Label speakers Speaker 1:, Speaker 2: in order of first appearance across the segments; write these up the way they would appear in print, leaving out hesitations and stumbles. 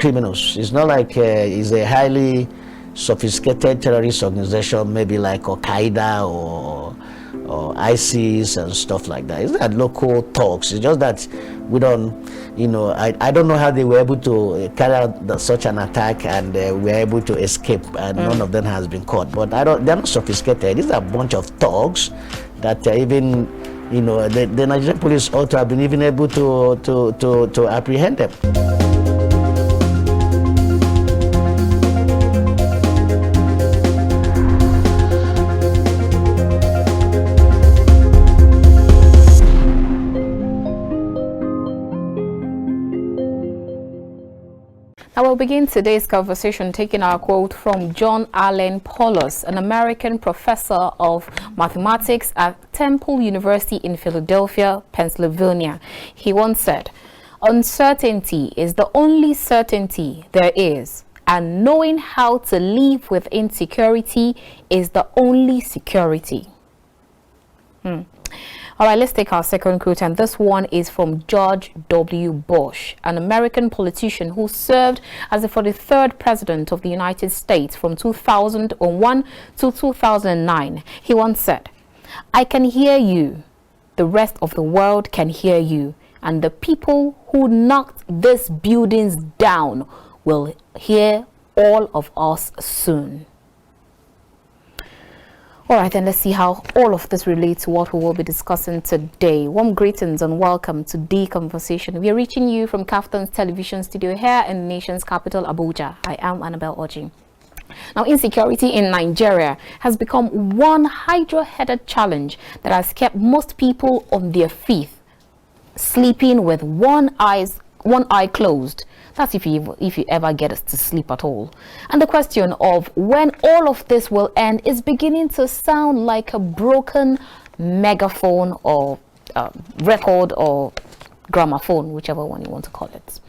Speaker 1: criminals. It's not like it's a highly sophisticated terrorist organization, maybe like Al-Qaeda or ISIS and stuff like that. It's not local talks. It's just that we don't, I don't know how they were able to carry out such an attack and were able to escape, and none of them has been caught. But they're not sophisticated. These are a bunch of thugs that even, the Nigerian police ought to have been even able to apprehend them.
Speaker 2: I will begin today's conversation taking our quote from John Allen Paulus, an American professor of mathematics at Temple University in Philadelphia, Pennsylvania. He once said, "Uncertainty is the only certainty there is, and knowing how to live with insecurity is the only security." All right, let's take our second quote, and this one is from George W. Bush, an American politician who served as the 43rd president of the United States from 2001 to 2009. He once said, "I can hear you. The rest of the world can hear you. And the people who knocked these buildings down will hear all of us soon." All right, then let's see how all of this relates to what we will be discussing today. Warm greetings and welcome to The Conversation. We are reaching you from Captain's television studio here in the nation's capital, Abuja. I am Annabelle Oji. Now, insecurity in Nigeria has become one hydra-headed challenge that has kept most people on their feet, sleeping with one eye closed. That's if you ever get us to sleep at all. And the question of when all of this will end is beginning to sound like a broken megaphone or record or gramophone, whichever one you want to call it.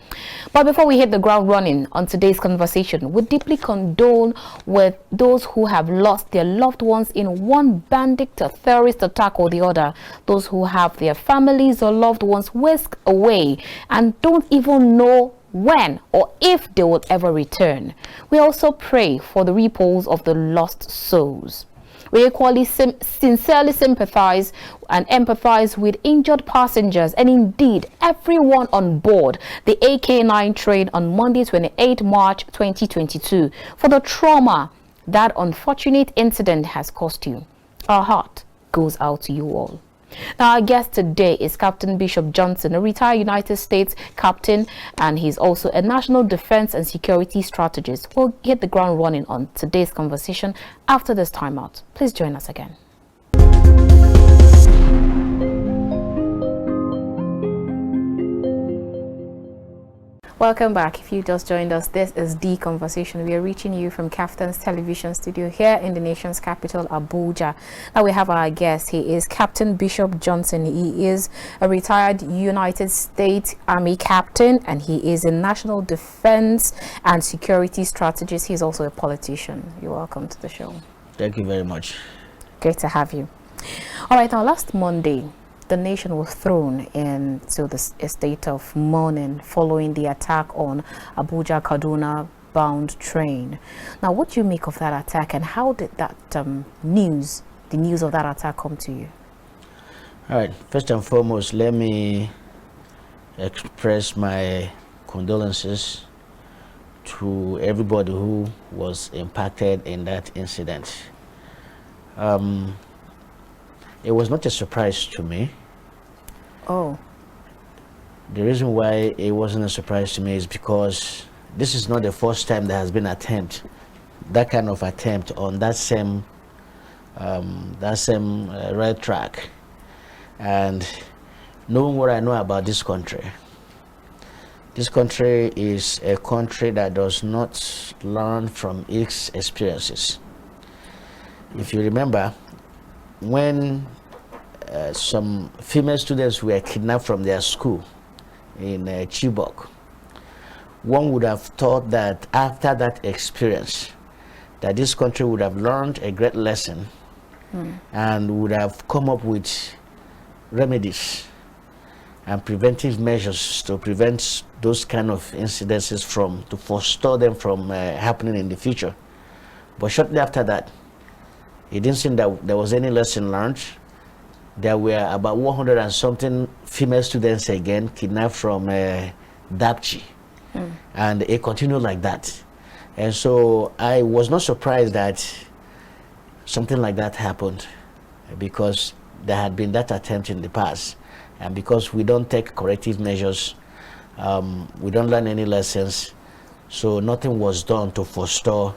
Speaker 2: But before we hit the ground running on today's conversation, we deeply condole with those who have lost their loved ones in one bandit or terrorist attack or the other, those who have their families or loved ones whisked away and don't even know when or if they will ever return. We also pray for the repose of the lost souls. We equally sincerely sympathize and empathize with injured passengers and indeed everyone on board the AK-9 train on Monday, 28 March 2022 for the trauma that unfortunate incident has caused you. Our heart goes out to you all. Now, our guest today is Captain Bishop Johnson, a retired United States captain, and he's also a national defense and security strategist. We'll hit the ground running on today's conversation after this timeout. Please join us again. Welcome back. If you just joined us, this is The Conversation. We are reaching you from Captain's television studio here in the nation's capital, Abuja. Now we have our guest. He is Captain Bishop Johnson. He is a retired United States Army captain, and he is a national defense and security strategist. He's also a politician. You're welcome to the show.
Speaker 1: Thank you very much.
Speaker 2: Great to have you. All right, now last Monday, the nation was thrown into a state of mourning following the attack on Abuja-Kaduna bound train. Now, what do you make of that attack, and how did that the news of that attack come to you?
Speaker 1: All right, first and foremost, let me express my condolences to everybody who was impacted in that incident. It was not a surprise to me.
Speaker 2: Oh.
Speaker 1: The reason why it wasn't a surprise to me is because this is not the first time there has been that kind of attempt on that same rail track. And knowing what I know about this country is a country that does not learn from its experiences. If you remember, when some female students were kidnapped from their school in Chibok, one would have thought that after that experience that this country would have learned a great lesson and would have come up with remedies and preventive measures to prevent those kind of incidences to forestall them from happening in the future. But shortly after that, it didn't seem that there was any lesson learned. There were about 100 and something female students again kidnapped from Dapchi, and it continued like that. And so I was not surprised that something like that happened, because there had been that attempt in the past, and because we don't take corrective measures, we don't learn any lessons, so nothing was done to forestall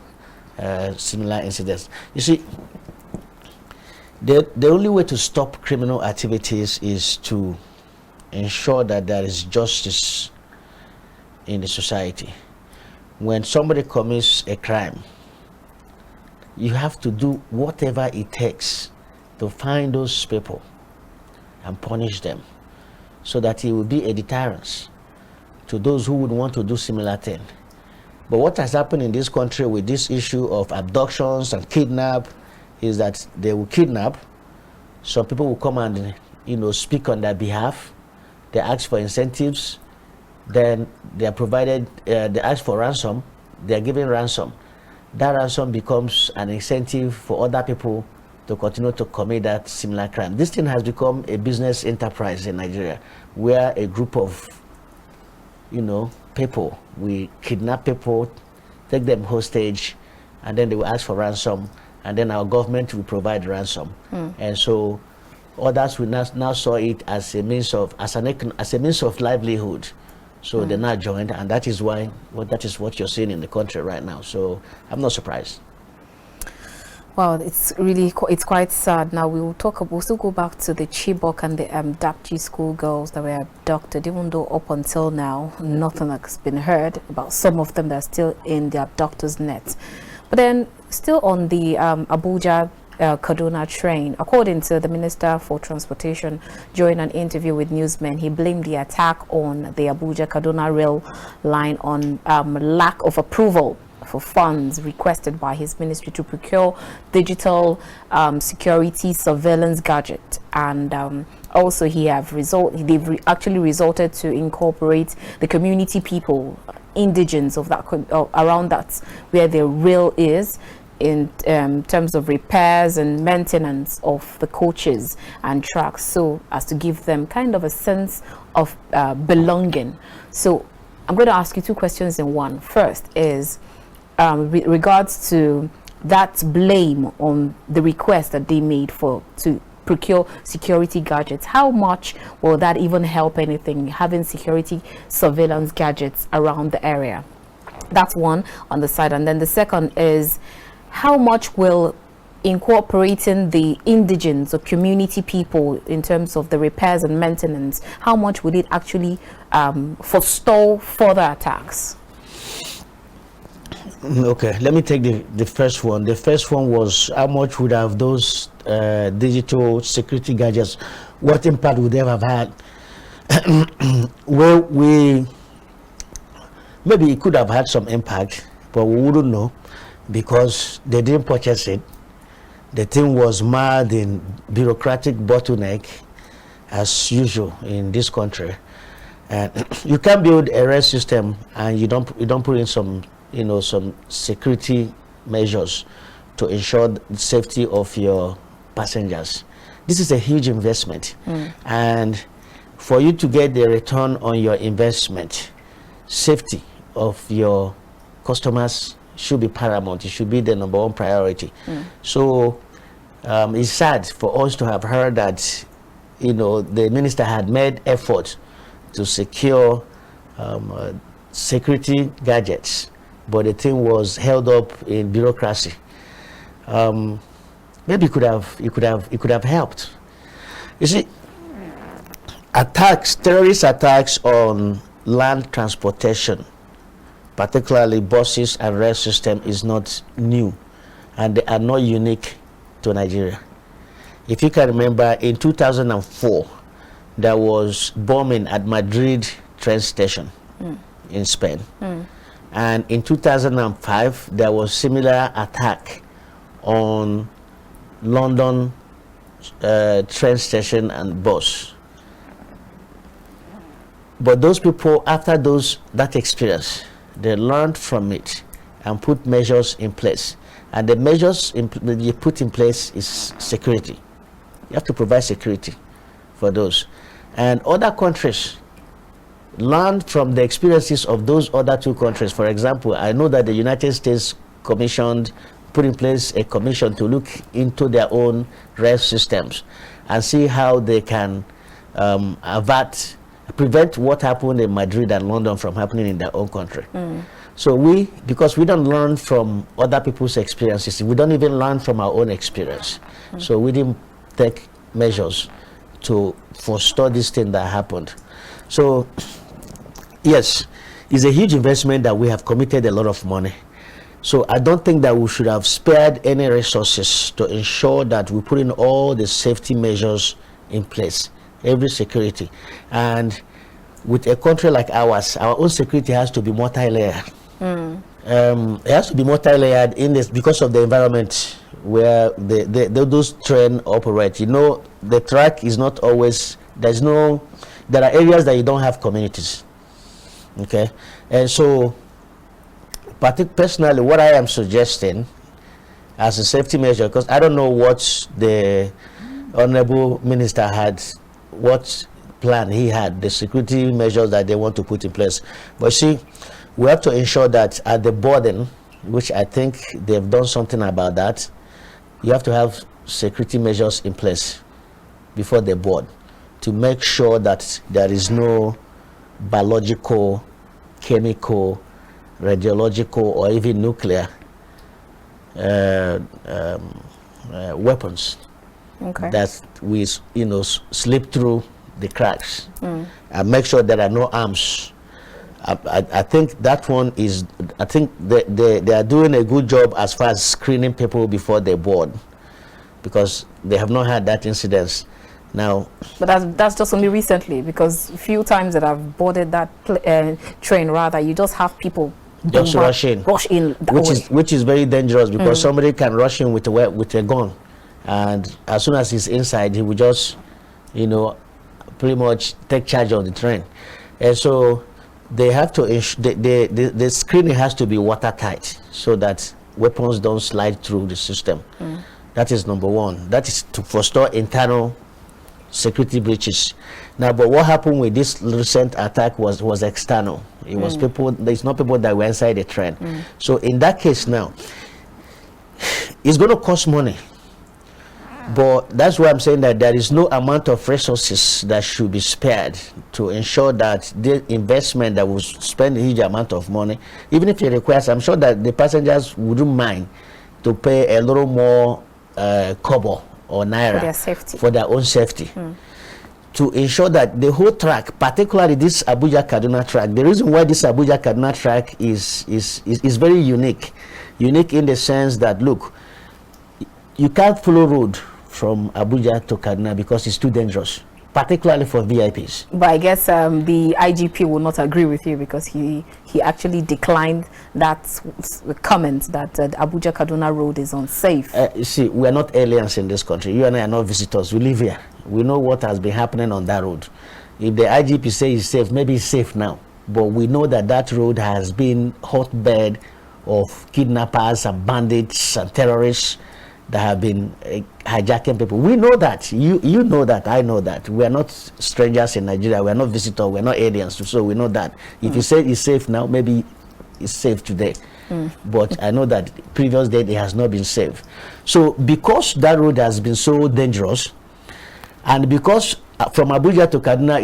Speaker 1: similar incidents. You see, the only way to stop criminal activities is to ensure that there is justice in the society. When somebody commits a crime, you have to do whatever it takes to find those people and punish them, so that it will be a deterrence to those who would want to do similar thing. But what has happened in this country with this issue of abductions and kidnap is that they will kidnap, some people will come and speak on their behalf, they ask for incentives, then they are provided, they ask for ransom, they are given ransom. That ransom becomes an incentive for other people to continue to commit that similar crime. This thing has become a business enterprise in Nigeria, where a group of people, we kidnap people, take them hostage, and then they will ask for ransom, and then our government will provide ransom. And so others will now saw it as a means of livelihood. So they're not joined, and that is why that is what you're seeing in the country right now. So I'm not surprised.
Speaker 2: Well, it's quite sad. Now we'll still go back to the Chibok and the Dapchi schoolgirls that were abducted, even though up until now nothing has been heard about some of them that are still in the abductors' net. But then still on the Abuja Kaduna train, according to the Minister for Transportation, during an interview with newsmen, he blamed the attack on the Abuja Kaduna rail line on lack of approval for funds requested by his ministry to procure digital security surveillance gadget, and also they've actually resorted to incorporate the community people, indigents of that around that where the rail is, in terms of repairs and maintenance of the coaches and tracks, so as to give them kind of a sense of belonging. So I'm going to ask you two questions in one. First is with regards to that blame on the request that they made to procure security gadgets. How much will that even help anything, having security surveillance gadgets around the area? That's one on the side. And then the second is, how much will incorporating the indigents or community people in terms of the repairs and maintenance, how much would it actually forestall further attacks?
Speaker 1: Okay, let me take the first one. The first one was, how much would have those digital security gadgets, what impact would they have had? Well, maybe it could have had some impact, but we wouldn't know, because they didn't purchase it. The thing was marred in bureaucratic bottleneck, as usual in this country. And you can't build a rail system and you don't put in some security measures to ensure the safety of your passengers. This is a huge investment, and for you to get the return on your investment, safety of your customers should be paramount. It should be the number one priority. So it's sad for us to have heard that the minister had made effort to secure security gadgets, but the thing was held up in bureaucracy. Maybe it could have helped. You see, terrorist attacks on land transportation, particularly buses and rail system, is not new, and they are not unique to Nigeria. If you can remember, in 2004, there was bombing at Madrid train station in Spain. And in 2005, there was similar attack on London train station and bus. But those people, after that experience, they learned from it and put measures in place. And the measures that you put in place is security. You have to provide security for those. And other countries learned from the experiences of those other two countries. For example, I know that the United States put in place a commission to look into their own rail systems and see how they can prevent what happened in Madrid and London from happening in their own country. So because we don't learn from other people's experiences, we don't even learn from our own experience. So we didn't take measures to forestall this thing that happened. So yes, it's a huge investment that we have committed a lot of money. So I don't think that we should have spared any resources to ensure that we put in all the safety measures in place, every security. And with a country like ours, our own security has to be multi-layered. It has to be multi-layered in this because of the environment where those trains operate. You know, the track is not always, there are areas that you don't have communities. Okay, and so personally, what I am suggesting as a safety measure, because I don't know what the Honorable Minister had, what plan he had, the security measures that they want to put in place. But see, we have to ensure that at the boarding, which I think they've done something about that, you have to have security measures in place before the board to make sure that there is no biological, chemical, radiological, or even nuclear weapons that we slip through the cracks and make sure there are no arms. I think that one is, I think they are doing a good job as far as screening people before they board, because they have not had that incidents now.
Speaker 2: But that's just only recently, because a few times that I've boarded that train, rather, you just have people
Speaker 1: just rush in, which is very dangerous, because somebody can rush in with a gun, and as soon as he's inside, he will just, pretty much take charge of the train. And so they have to the screening has to be watertight so that weapons don't slide through the system. That is number one. That is to forestall internal security breaches. Now, but what happened with this recent attack was external. It was people. It's not people that were inside the train. So in that case, now it's going to cost money. But that's why I'm saying that there is no amount of resources that should be spared to ensure that the investment that will spend a huge amount of money, even if it requires, I'm sure that the passengers wouldn't mind to pay a little more kobo or naira for their own safety. To ensure that the whole track, particularly this Abuja-Kaduna track, the reason why this Abuja-Kaduna track is very unique in the sense that, look, you can't follow road from Abuja to Kaduna because it's too dangerous, particularly for VIPs. But
Speaker 2: I guess the IGP will not agree with you, because he actually declined that comment that Abuja-Kaduna road is unsafe.
Speaker 1: You see, we are not aliens in this country. You and I are not visitors. We live here. We know what has been happening on that road. If the IGP says it's safe, maybe it's safe now. But we know that that road has been hotbed of kidnappers and bandits and terrorists that have been hijacking people. We know that. You know that. I know that. We are not strangers in Nigeria. We are not visitors. We are not aliens. So we know that. If you say it's safe now, maybe it's safe today. But I know that previous day it has not been safe. So because that road has been so dangerous, and because from Abuja to Kaduna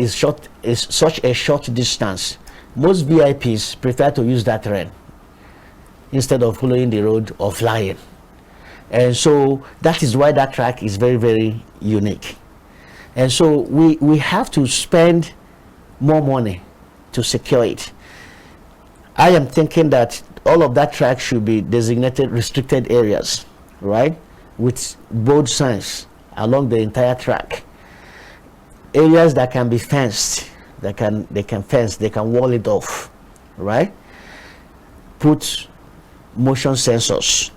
Speaker 1: is such a short distance, most VIPs prefer to use that train instead of following the road or flying. And so that is why that track is very, very unique. And so we have to spend more money to secure it. I am thinking that all of that track should be designated restricted areas, right? With bold signs along the entire track. Areas that can be fenced, they can fence, they can wall it off, right? Put motion sensors,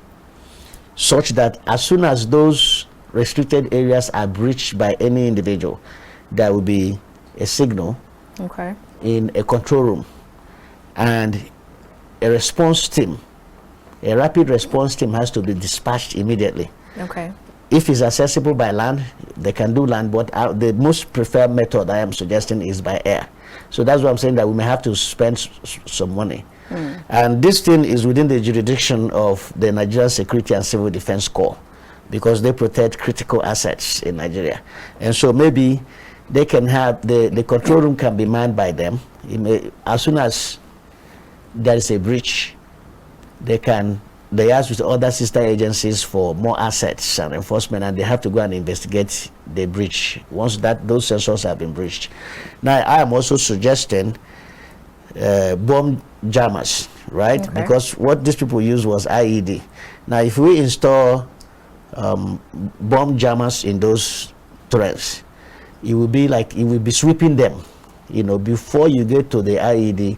Speaker 1: such that as soon as those restricted areas are breached by any individual, there will be a signal in a control room, and a response team, a rapid response team has to be dispatched immediately.
Speaker 2: Okay.
Speaker 1: If it's accessible by land, they can do land, but the most preferred method I am suggesting is by air. So that's why I'm saying that we may have to spend some money. And this thing is within the jurisdiction of the Nigerian Security and Civil Defense Corps, because they protect critical assets in Nigeria. And so maybe they can have, the control room can be manned by them. As soon as there is a breach, they ask with other sister agencies for more assets and enforcement, and they have to go and investigate the breach once those sensors have been breached. Now, I am also suggesting bomb jammers, right?
Speaker 2: Okay.
Speaker 1: Because what these people used was IED. Now, if we install bomb jammers in those trains, it will be sweeping them. Before you get to the IED,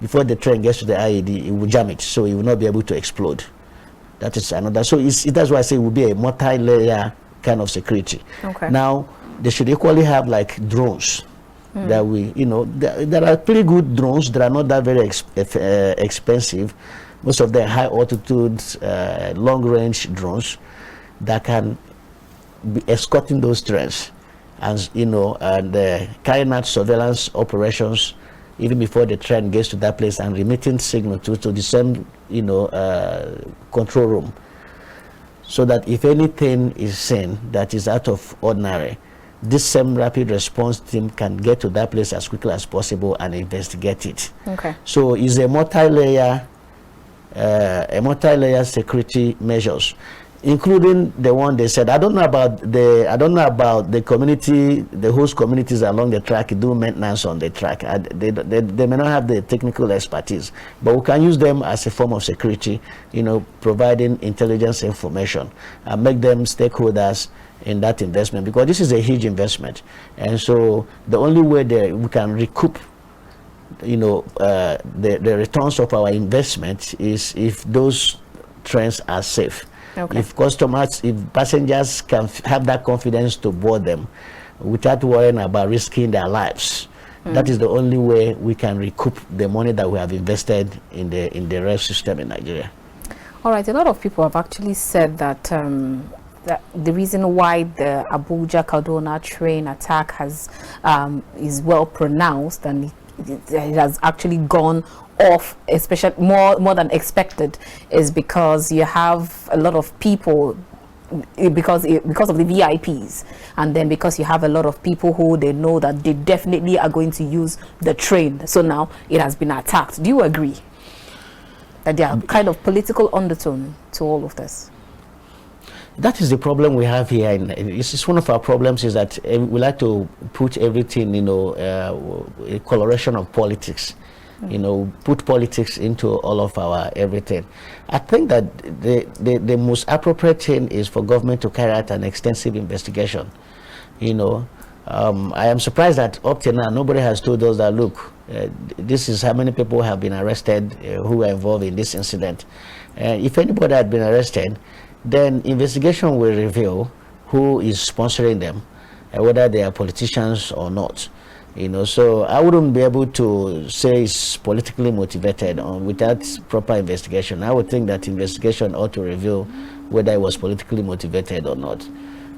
Speaker 1: before the train gets to the IED, it will jam it, so it will not be able to explode. That is another. So that's why I say it will be a multi-layer kind of security.
Speaker 2: Okay.
Speaker 1: Now, they should equally have like drones. That there are pretty good drones that are not that very expensive. Most of them high altitude, long range drones that can be escorting those trains, and carrying out surveillance operations even before the train gets to that place, and remitting signal to the same control room, so that if anything is seen that is out of ordinary, this same rapid response team can get to that place as quickly as possible and investigate it.
Speaker 2: Okay.
Speaker 1: So it's a multi-layer security measures, including the one they said. I don't know about the community, the host communities along the track do maintenance on the track. They may not have the technical expertise, but we can use them as a form of security, providing intelligence information and make them stakeholders in that investment, because this is a huge investment. And so the only way that we can recoup the returns of our investment is if those trains are safe.
Speaker 2: Okay.
Speaker 1: If passengers can have that confidence to board them without worrying about risking their lives, that is the only way we can recoup the money that we have invested in the rail system in Nigeria.
Speaker 2: All right, a lot of people have actually said that that the reason why the Abuja-Kaduna train attack is well pronounced, and it has actually gone off, especially more than expected, is because you have a lot of people, because of the VIPs, and then because you have a lot of people who they know that they definitely are going to use the train. So now it has been attacked. Do you agree that there are kind of political undertone to all of this?
Speaker 1: That is the problem we have here. It's one of our problems, is that we like to put everything, a coloration of politics. Put politics into all of our everything. I think that the most appropriate thing is for government to carry out an extensive investigation. I am surprised that up till now nobody has told us that, look, this is how many people have been arrested who were involved in this incident. If anybody had been arrested, then investigation will reveal who is sponsoring them, whether they are politicians or not. So I wouldn't be able to say it's politically motivated without proper investigation. I would think that investigation ought to reveal whether it was politically motivated or not.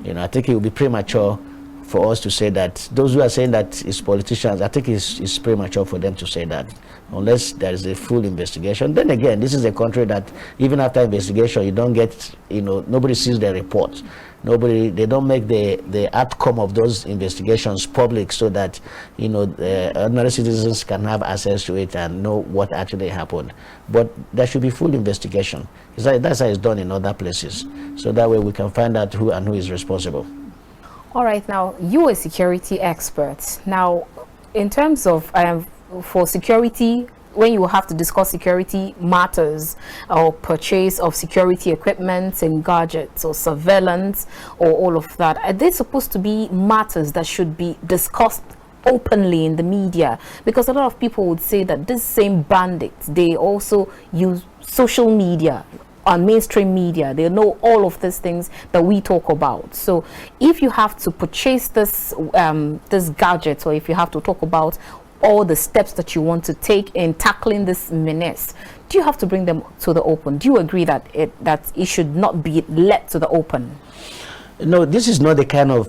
Speaker 1: I think it would be premature for us to say that. Those who are saying that it's politicians, I think it's premature for them to say that, unless there is a full investigation. Then again, this is a country that even after investigation, you don't get, nobody sees the report. They don't make the outcome of those investigations public, so that ordinary citizens can have access to it and know what actually happened. But there should be full investigation. That's how it's done in other places, so that way we can find out who is responsible.
Speaker 2: All right, now you're a security expert. Now, in terms of for security, when you have to discuss security matters or purchase of security equipment and gadgets or surveillance or all of that, are they supposed to be matters that should be discussed openly in the media? Because a lot of people would say that these same bandits, they also use social media on mainstream media. They know all of these things that we talk about. So if you have to purchase this gadget, or if you have to talk about all the steps that you want to take in tackling this menace, do you have to bring them to the open? Do you agree that it should not be let to the open?
Speaker 1: No, this is not the kind of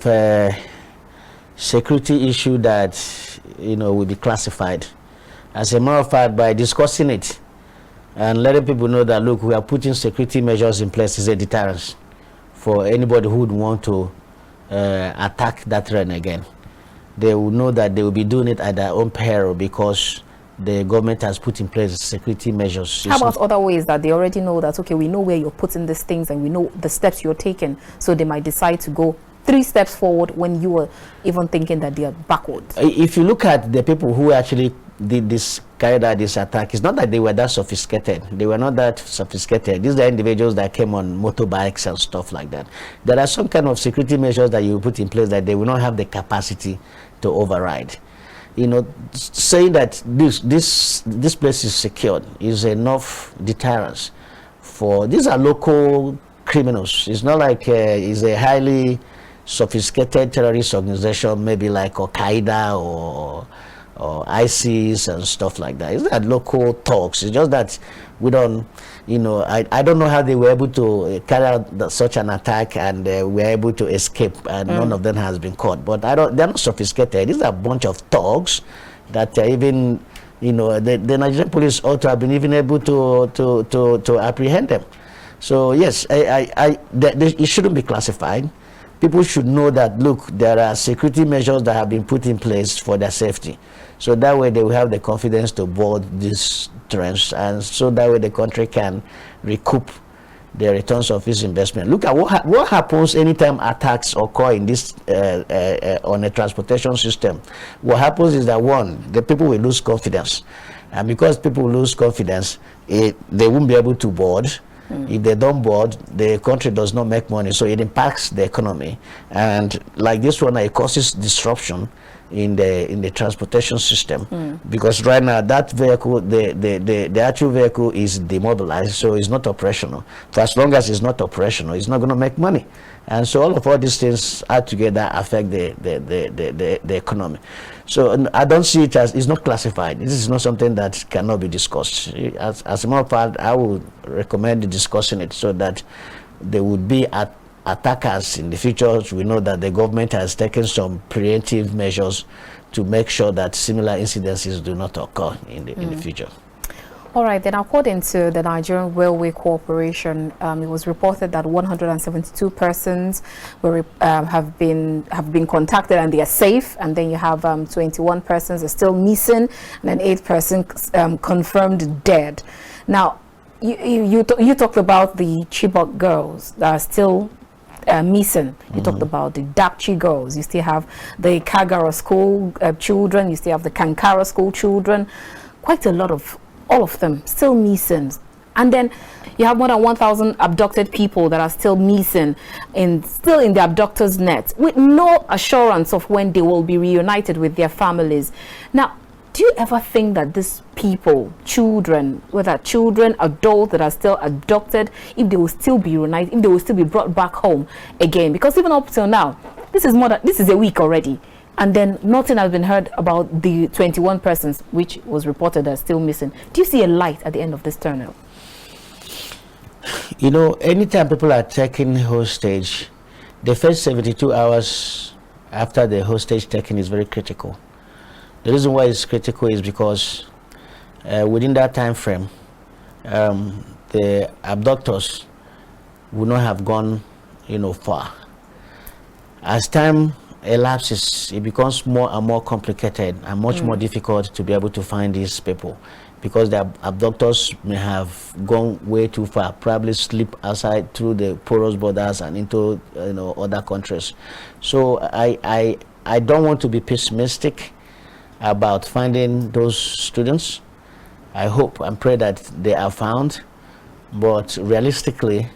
Speaker 1: security issue that will be classified. As a matter of fact, by discussing it and letting people know that, look, we are putting security measures in place as a deterrence for anybody who would want to attack that terrain again. They will know that they will be doing it at their own peril because the government has put in place security measures.
Speaker 2: How about other ways that they already know that, okay, we know where you're putting these things and we know the steps you're taking, so they might decide to go 3 steps forward when you were even thinking that they are backwards?
Speaker 1: If you look at the people who actually carried out this attack, it's not that they were that sophisticated. They were not that sophisticated. These are individuals that came on motorbikes and stuff like that. There are some kind of security measures that you put in place that they will not have the capacity to override. Saying that this place is secured is enough deterrence for these are local criminals. It's not like it's a highly sophisticated terrorist organization, maybe like Al-Qaeda or ISIS and stuff like that. It's not local talks. It's just that we don't, I don't know how they were able to carry out such an attack and were able to escape, and none of them has been caught. But they're not sophisticated. These are a bunch of thugs that even, the Nigerian police ought to have been even able to apprehend them. So yes, it shouldn't be classified. People should know that, look, there are security measures that have been put in place for their safety. So that way they will have the confidence to board these trains, and so that way the country can recoup the returns of its investment. Look at what happens anytime attacks occur in this on a transportation system. What happens is that, one, the people will lose confidence, and because people lose confidence, they won't be able to board. If they don't board, the country does not make money, so it impacts the economy. And like this one, it causes disruption in the transportation system, because right now that vehicle, the actual vehicle is demobilized, so it's not operational. For as long as it's not operational, it's not going to make money. And so all these things add together affect the economy. So I don't see it as, it's not classified. This is not something that cannot be discussed. As a matter of fact, I would recommend discussing it so that there would be attackers in the future. We know that the government has taken some preemptive measures to make sure that similar incidences do not occur in the future.
Speaker 2: All right, then according to the Nigerian Railway Corporation, it was reported that 172 persons have been contacted and they are safe, and then you have 21 persons are still missing, and then 8 persons confirmed dead. Now, you talked about the Chibok girls that are still missing. You talked about the Dapchi girls. You still have the Kagara school children. You still have the Kankara school children. Quite a lot of all of them still missing. And then you have more than 1,000 abducted people that are still missing and still in the abductors' net, with no assurance of when they will be reunited with their families. Now, do you ever think that these people, children, whether children, adults that are still abducted, if they will still be reunited, if they will still be brought back home again? Because even up till now, this is a week already, and then nothing has been heard about the 21 persons which was reported as still missing. Do you see a light at the end of this tunnel?
Speaker 1: Anytime people are taken hostage, the first 72 hours after the hostage taking is very critical. The reason why it's critical is because within that time frame, the abductors would not have gone, far. As time elapses, it becomes more and more complicated and much more difficult to be able to find these people, because the abductors may have gone way too far, probably slip outside through the porous borders and into other countries. So I don't want to be pessimistic about finding those students. I hope and pray that they are found, but realistically,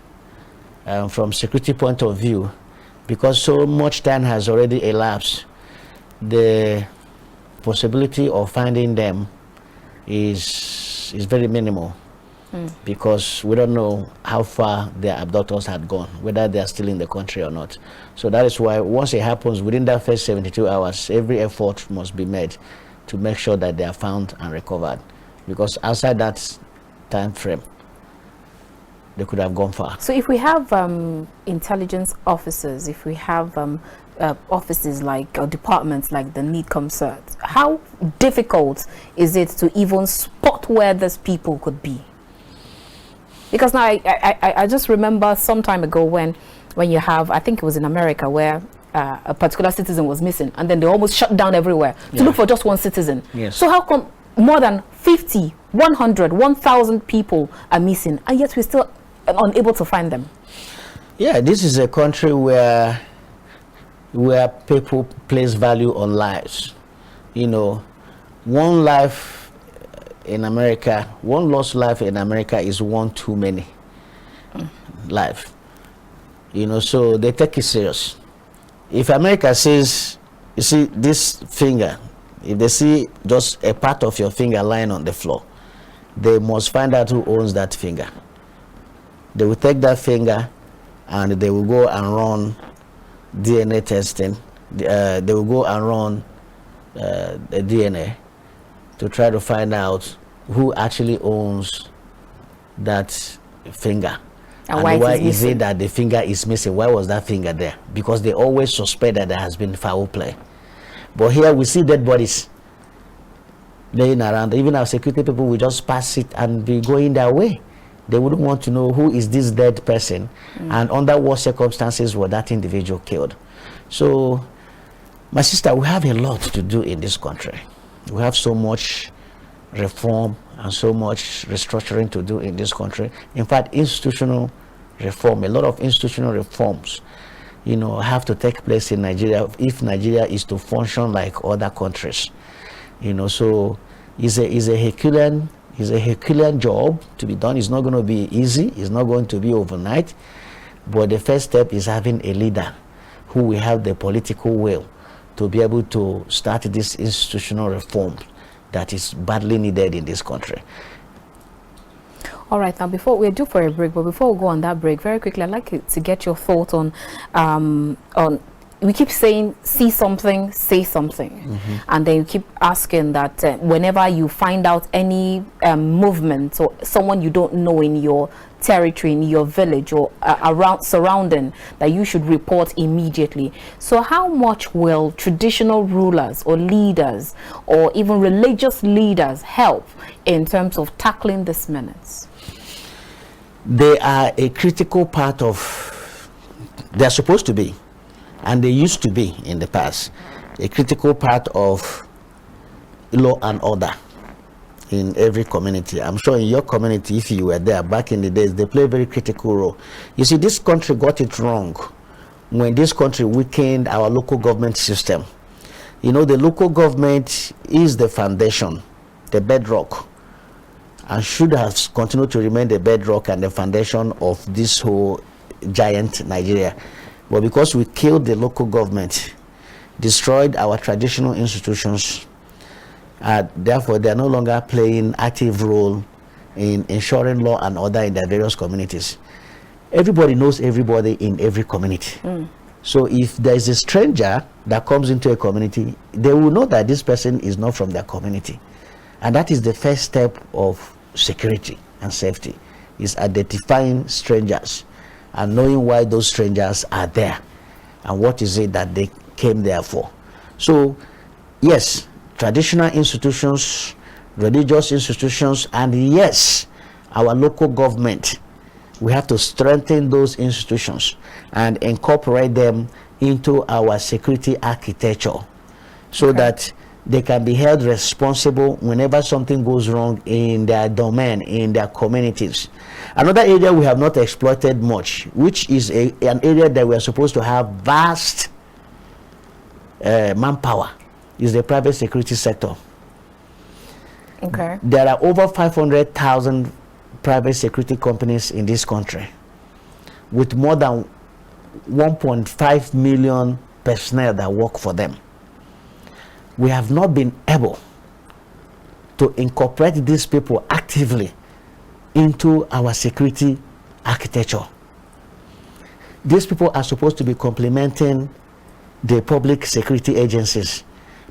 Speaker 1: from security point of view, because so much time has already elapsed, the possibility of finding them is very minimal, because we don't know how far their abductors had gone, whether they are still in the country or not. So that is why once it happens within that first 72 hours, every effort must be made to make sure that they are found and recovered, because outside that time frame they could have gone far.
Speaker 2: So if we have intelligence officers, if we have offices like, or departments like the NIDCOMCERT, how difficult is it to even spot where these people could be? Because now I just remember some time ago when you have, I think it was in America, where a particular citizen was missing, and then they almost shut down everywhere to look for just one citizen.
Speaker 1: Yes.
Speaker 2: So how come more than 50, 100, 1,000 people are missing, and yet we're still unable to find them?
Speaker 1: Yeah, this is a country where people place value on lives. You know, one life in America, one lost life in America is one too many life. You know, so they take it serious. If America says, you see this finger, if they see just a part of your finger lying on the floor, they must find out who owns that finger. They will take that finger and they will go and run DNA testing. They will go and run the DNA to try to find out who actually owns that finger. And why is it that the finger is missing? Why was that finger there? Because they always suspect that there has been foul play. But here we see dead bodies laying around. Even our security people will just pass it and be going their way. They wouldn't want to know who is this dead person and under what circumstances was that individual killed. So, my sister, we have a lot to do in this country. We have so much reform and so much restructuring to do in this country. In fact, institutional reform, a lot of institutional reforms, you know, have to take place in Nigeria if Nigeria is to function like other countries. You know, so it's a Herculean job to be done. It's not going to be easy. It's not going to be overnight. But the first step is having a leader who will have the political will to be able to start this institutional reform that is badly needed in this country.
Speaker 2: All right, now before we're due for a break, but before we go on that break, very quickly, I'd like to get your thought on we keep saying, see something, say something. And then you keep asking that whenever you find out any movement or someone you don't know in your territory, in your village or around surrounding, that you should report immediately. So how much will traditional rulers or leaders or even religious leaders help in terms of tackling these menace?
Speaker 1: They are a critical part of, they're supposed to be, and they used to be in the past, a critical part of law and order in every community. I'm sure in your community, if you were there back in the days, they play a very critical role. You see, this country got it wrong when this country weakened our local government system. You know, the local government is the foundation, the bedrock, and should have continued to remain the bedrock and the foundation of this whole giant Nigeria. But because we killed the local government, destroyed our traditional institutions, therefore they are no longer playing active role in ensuring law and order in their various communities. Everybody knows everybody in every community. So if there is a stranger that comes into a community, they will know that this person is not from their community. And that is the first step of security and safety, is identifying strangers and knowing why those strangers are there and what is it that they came there for. So yes, traditional institutions, religious institutions, and yes, our local government, we have to strengthen those institutions and incorporate them into our security architecture so that they can be held responsible whenever something goes wrong in their domain, in their communities. Another area we have not exploited much, which is an area that we are supposed to have vast manpower, is the private security sector.
Speaker 2: Okay.
Speaker 1: There are over 500,000 private security companies in this country with more than 1.5 million personnel that work for them. We have not been able to incorporate these people actively into our security architecture. These people are supposed to be complementing the public security agencies,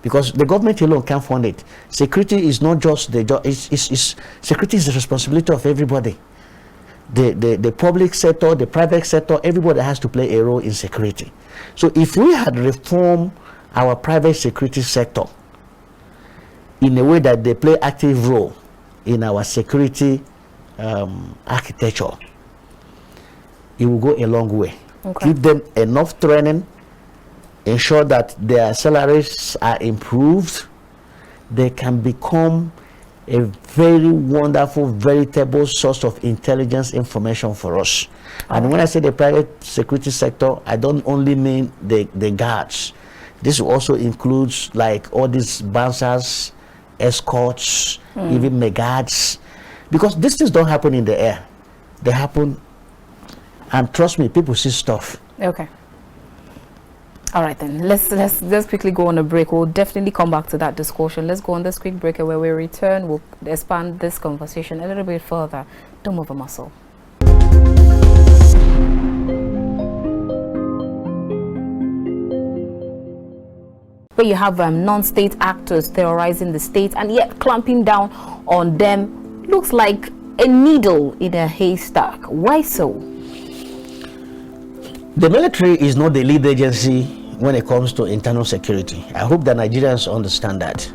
Speaker 1: because the government alone can't fund it. Security is not just the job. Security is the responsibility of everybody. The public sector, the private sector, everybody has to play a role in security. So if we had reformed our private security sector in a way that they play active role in our security architecture, it will go a long way.
Speaker 2: Okay.
Speaker 1: Give them enough training, ensure that their salaries are improved, they can become a very wonderful, veritable source of intelligence information for us. And when I say the private security sector, I don't only mean the guards. This also includes like all these bouncers, escorts, even guards, because these things don't happen in the air. They happen, and trust me, people see stuff.
Speaker 2: Okay. All right then, let's quickly go on a break. We'll definitely come back to that discussion. Let's go on this quick break, and when we return, we'll expand this conversation a little bit further. Don't move a muscle. But you have non-state actors terrorizing the state and yet clamping down on them looks like a needle in a haystack. Why so?
Speaker 1: The military is not the lead agency when it comes to internal security. I hope that Nigerians understand that.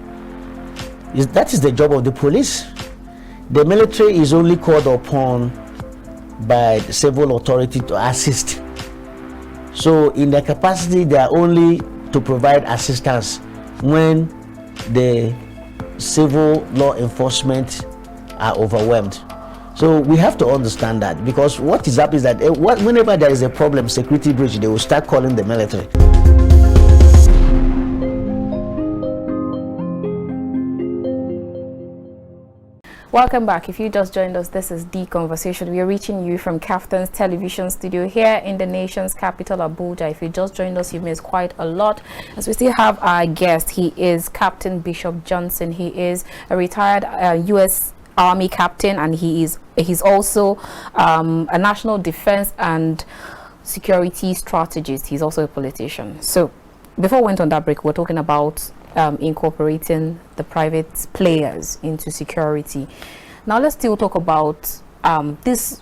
Speaker 1: That is the job of the police. The military is only called upon by the civil authority to assist. So in their capacity, they are only to provide assistance when the civil law enforcement are overwhelmed. So we have to understand that, because what is up is that whenever there is a problem, security breach, they will start calling the military.
Speaker 2: Welcome back. If you just joined us, this is The Conversation. We are reaching you from Captain's television studio here in the nation's capital, Abuja. If you just joined us, you missed quite a lot, as we still have our guest. He is Captain Bishop Johnson. He is a retired U.S. Army captain, and he's also a national defense and security strategist. He's also a politician. So before we went on that break, we're talking about incorporating the private players into security. Now let's still talk about this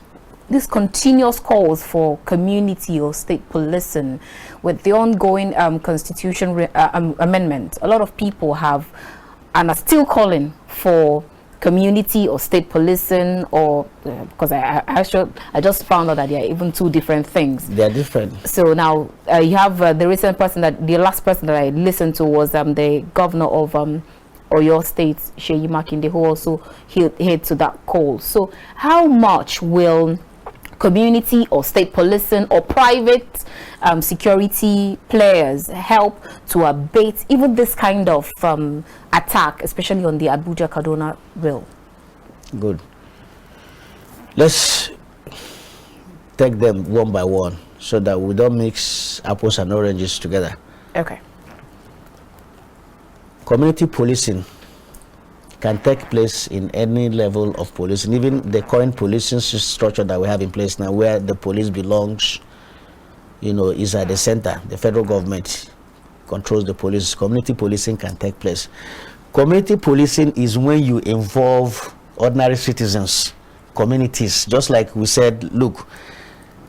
Speaker 2: continuous calls for community or state policing with the ongoing constitution amendment. A lot of people have and are still calling for community or state policing, or because I just found out that they are even two different things.
Speaker 1: They are different.
Speaker 2: So now you have the last person that I listened to was the governor of Oyo State, Seyi Makinde, who also heard to that call. So how much will community or state policing or private security players help to abate even this kind of attack, especially on the Abuja-Kaduna rail?
Speaker 1: Good. Let's take them one by one so that we don't mix apples and oranges together.
Speaker 2: Okay.
Speaker 1: Community policing can take place in any level of policing, even the current policing structure that we have in place now, where the police belongs, is at the center. The federal government controls the police. Community policing can take place. Community policing is when you involve ordinary citizens, communities, just like we said, look,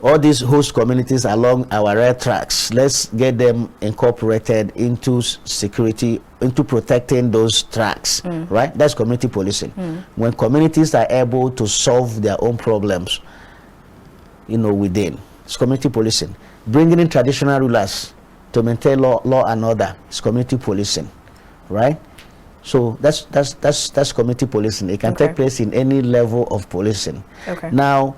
Speaker 1: all these host communities along our rail tracks, let's get them incorporated into security, into protecting those tracks, right? That's community policing. When communities are able to solve their own problems, within, it's community policing. Bringing in traditional rulers to maintain law and order, it's community policing, right? So that's community policing. It can take place in any level of policing.
Speaker 2: Okay.
Speaker 1: Now,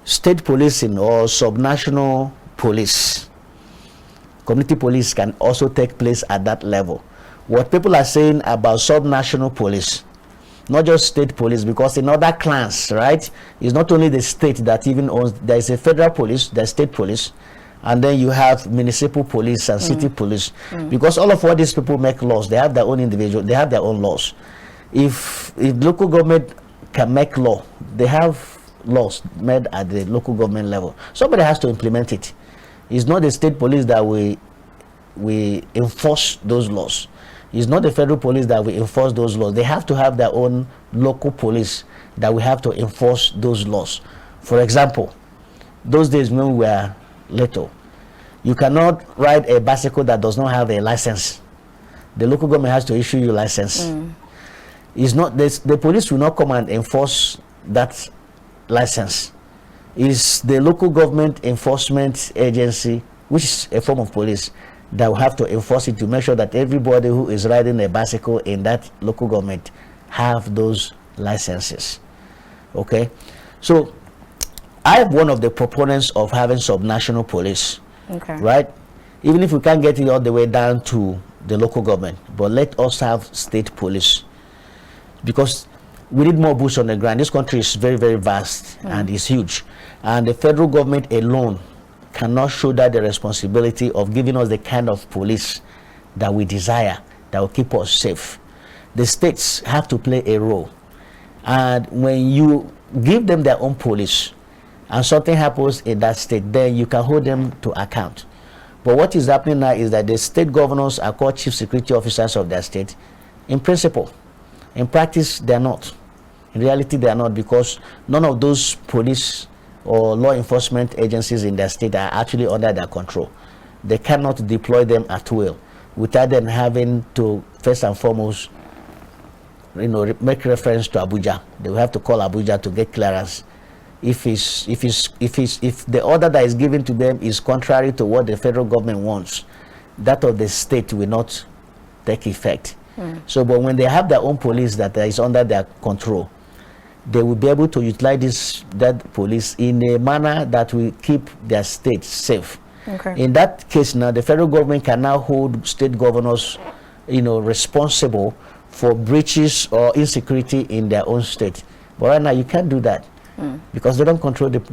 Speaker 1: state policing or subnational police, community police can also take place at that level. What people are saying about subnational police, not just state police, because in other clans, right, it's not only the state that even owns, there is a federal police, there's state police, and then you have municipal police and city police, because all of what these people make laws, they have their own individual, they have their own laws. If local government can make law, they have laws made at the local government level. Somebody has to implement it. It's not the state police that we enforce those laws. It's not the federal police that will enforce those laws. They have to have their own local police that will have to enforce those laws. For example, those days when we were little, you cannot ride a bicycle that does not have a license. The local government has to issue you a license. It's not the police will not come and enforce that license. It's the local government enforcement agency, which is a form of police, that will have to enforce it to make sure that everybody who is riding a bicycle in that local government have those licenses. Okay, so I am one of the proponents of having subnational police.
Speaker 2: Okay.
Speaker 1: Right? Even if we can't get it all the way down to the local government, but let us have state police, because we need more boots on the ground. This country is very, very vast and is huge, and the federal government alone cannot shoulder the responsibility of giving us the kind of police that we desire, that will keep us safe. The states have to play a role, and when you give them their own police and something happens in that state, then you can hold them to account. But what is happening now is that the state governors are called chief security officers of their state in principle. In practice, they are not. In reality, they are not, because none of those police or law enforcement agencies in their state are actually under their control. They cannot deploy them at will without them having to, first and foremost, make reference to Abuja. They will have to call Abuja to get clearance. If the order that is given to them is contrary to what the federal government wants, that of the state will not take effect. So, but when they have their own police that is under their control, they will be able to utilize that police in a manner that will keep their state safe.
Speaker 2: Okay.
Speaker 1: In that case now, the federal government can now hold state governors, responsible for breaches or insecurity in their own state. But right now, you can't do that. Because they don't control if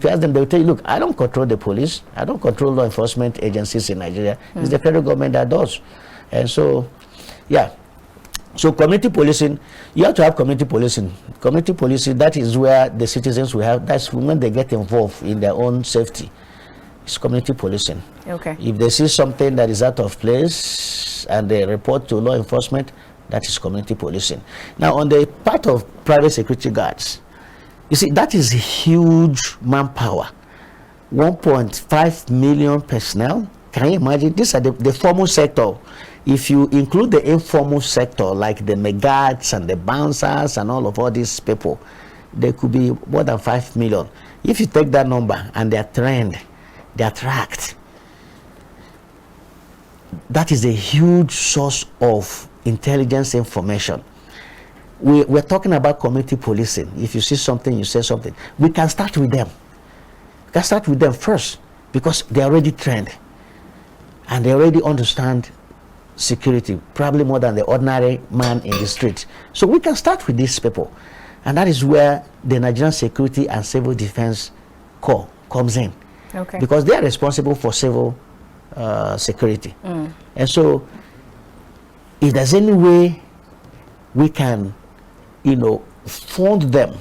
Speaker 1: you ask them, they will tell you, look, I don't control the police, I don't control law enforcement agencies in Nigeria. It's the federal government that does. And so, yeah. So community policing, you have to have community policing. Community policing, that is where the citizens will have, that's when they get involved in their own safety. It's community policing.
Speaker 2: Okay.
Speaker 1: If they see something that is out of place and they report to law enforcement, that is community policing. Now, on the part of private security guards, you see, that is huge manpower. 1.5 million personnel. Can you imagine? These are the formal sector. If you include the informal sector, like the megads and the bouncers and all these people, there could be more than 5 million. If you take that number and their trend, their tracked, that is a huge source of intelligence information. We're talking about community policing. If you see something, you say something. We can start with them. We can start with them first, because they're already trained and they already understand security, probably more than the ordinary man in the street. So we can start with these people, and that is where the Nigerian Security and Civil Defense Corps comes in.
Speaker 2: Okay. Because
Speaker 1: they are responsible for civil security. And so if there's any way we can fund them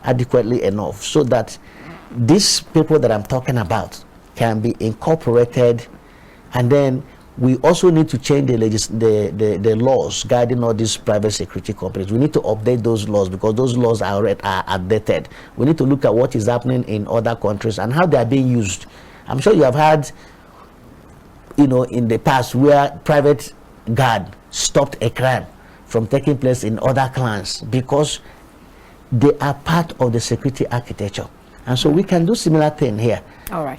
Speaker 1: adequately enough so that these people that I'm talking about can be incorporated, and then we also need to change the laws guiding all these private security companies. We need to update those laws, because those laws are outdated. We need to look at what is happening in other countries and how they are being used. I'm sure you have had, in the past, where private guard stopped a crime from taking place in other clans because they are part of the security architecture. And so we can do similar thing here.
Speaker 2: All right.